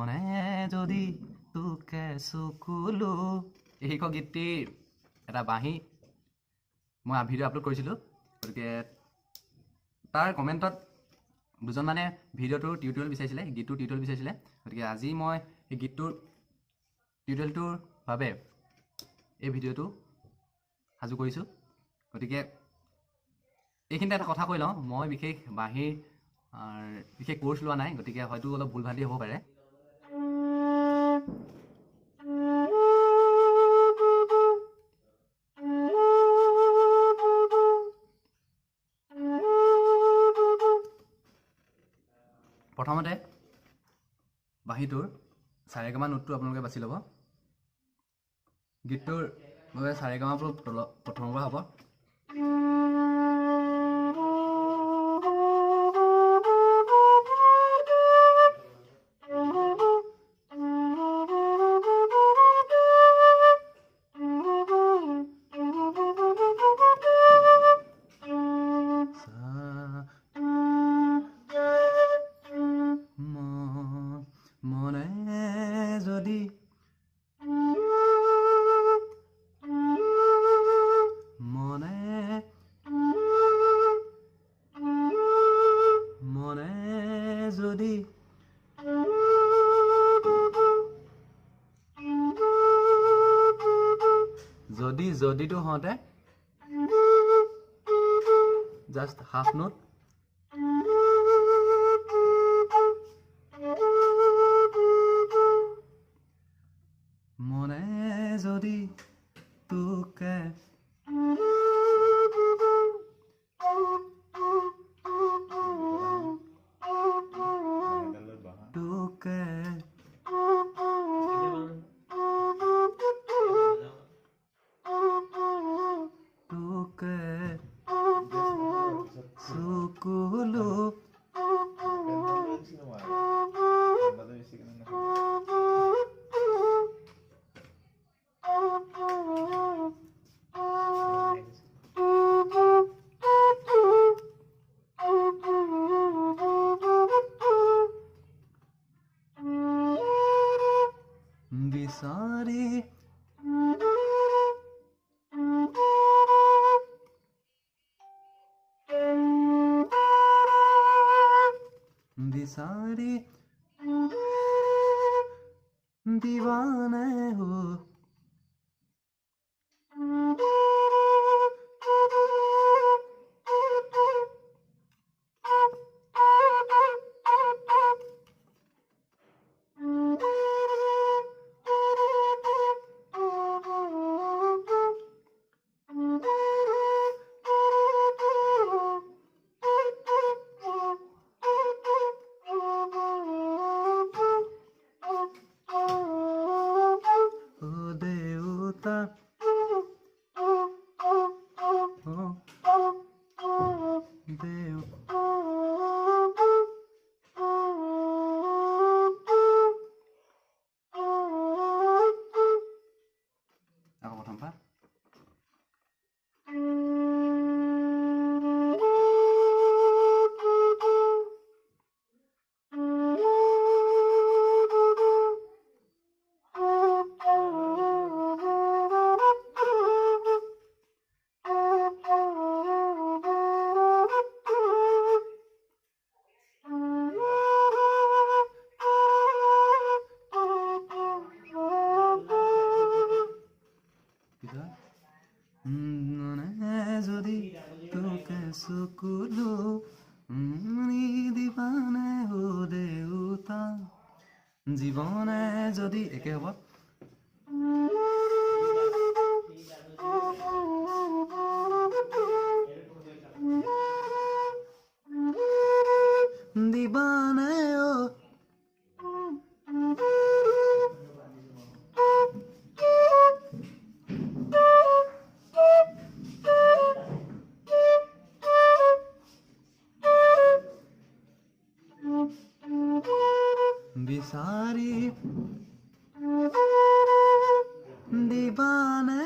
মনে যদি তুকে চকুলো এই গীতটিৰ এটা বাঁহী মই ভিডিঅ' আপলোড কৰিছিলোঁ গতিকে তাৰ কমেণ্টত দুজন মানে ভিডিঅ'টোৰ টিউটৰিয়েল বিচাৰিছিলে গীতটোৰ টিউটৰিয়েল বিচাৰিছিলে গতিকে আজি মই এই গীতটোৰ টিউটৰিয়েলটোৰ বাবে এই ভিডিঅ'টো সাজু কৰিছোঁ গতিকে এইখিনিতে এটা কথা কৈ লওঁ মই বিশেষ বাঁহীৰ বিশেষ কোৰ্চ লোৱা নাই গতিকে হয়তো অলপ ভুল ভ্ৰান্তি হ'ব পাৰে প্ৰথমতে বাঁহীটোৰ সাৰেগামা নোটটো আপোনালোকে বাছি ল'ব গীতটোৰ বাবে সাৰেগামা প্ৰথমৰ পৰা হ'ব মনে যদি মনে মনে যদি যদিটো হওঁতে জাষ্ট হাফ নোট মনে যদি তুকে তুকে তুকে চকুলো বিচাৰি বিচাৰি দিৱানে হো যদি তোকে চকুলো দিবানে হো দেউতা জীৱনে যদি একে হ'ব দিবানে ও বিচাৰি দিবানে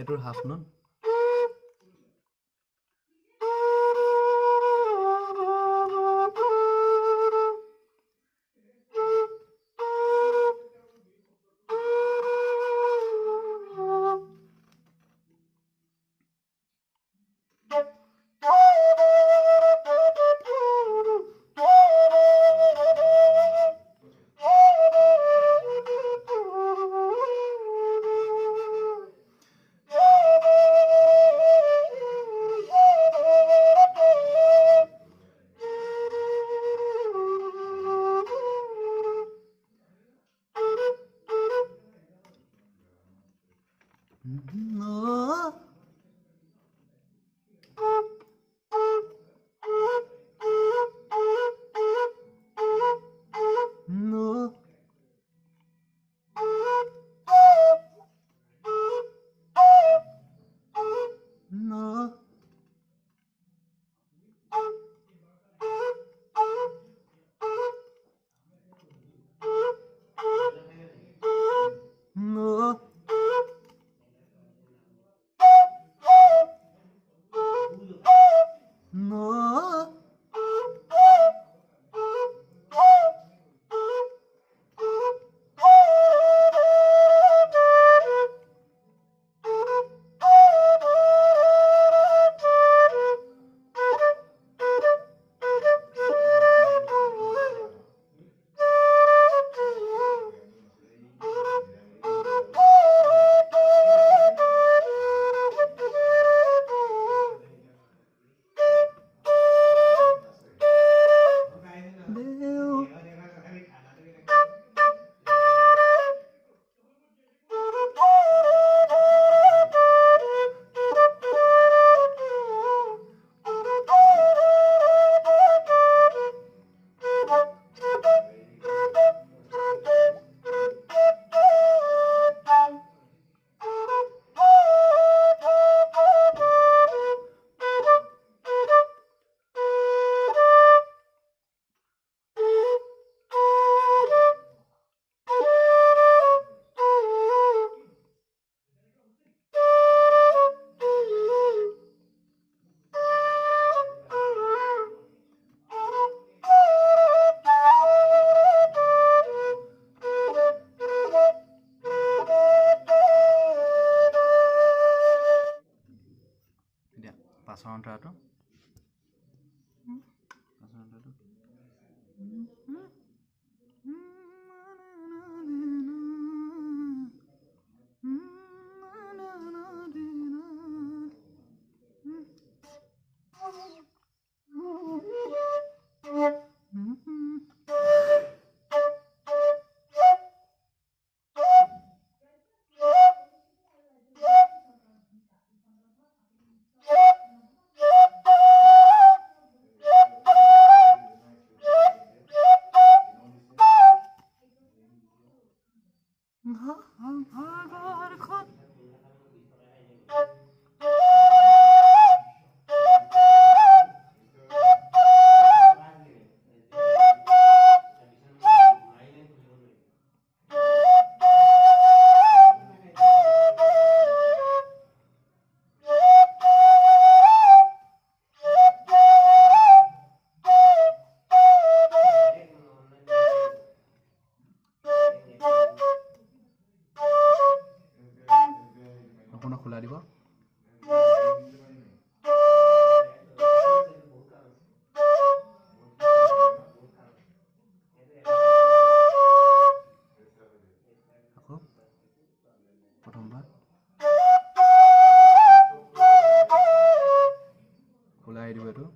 এইটোৰ হাফ নোট পাছৰ অন্তৰাটো সম্পূৰ্ণ খোলা দিব আকৌ প্ৰথমবাৰ খোলাই দিব এইটো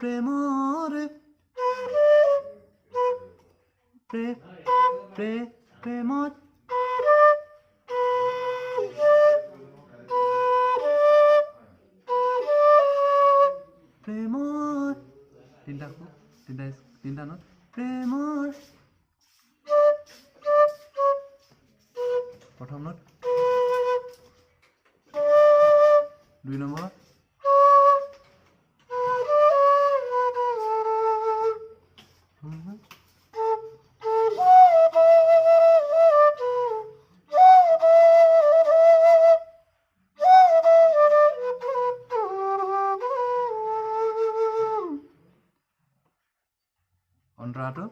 প্ৰেমৰ প্ৰেমত প্ৰেমত তিনটা নোট প্ৰেমৰ প্ৰথম নোট 2 নম্বৰ অন্তৰাটো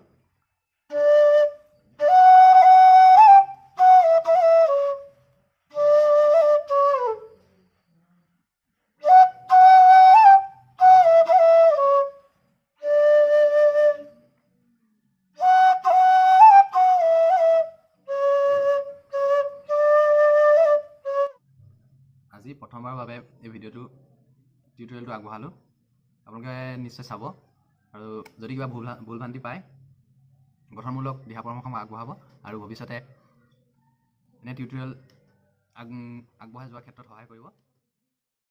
আজি প্ৰথমবাৰৰ বাবে এই ভিডিঅ'টো টিউটৰিয়েলটো আগবঢ়ালোঁ আপোনালোকে নিশ্চয় চাব আৰু যদি কিবা ভুল ভ্ৰান্তি পায় গঠনমূলক দিহা পৰামৰ্শ আগবঢ়াব আৰু ভৱিষ্যতে এনে টিউটৰিয়েল আগবঢ়াই যোৱাৰ ক্ষেত্ৰত সহায় কৰিব।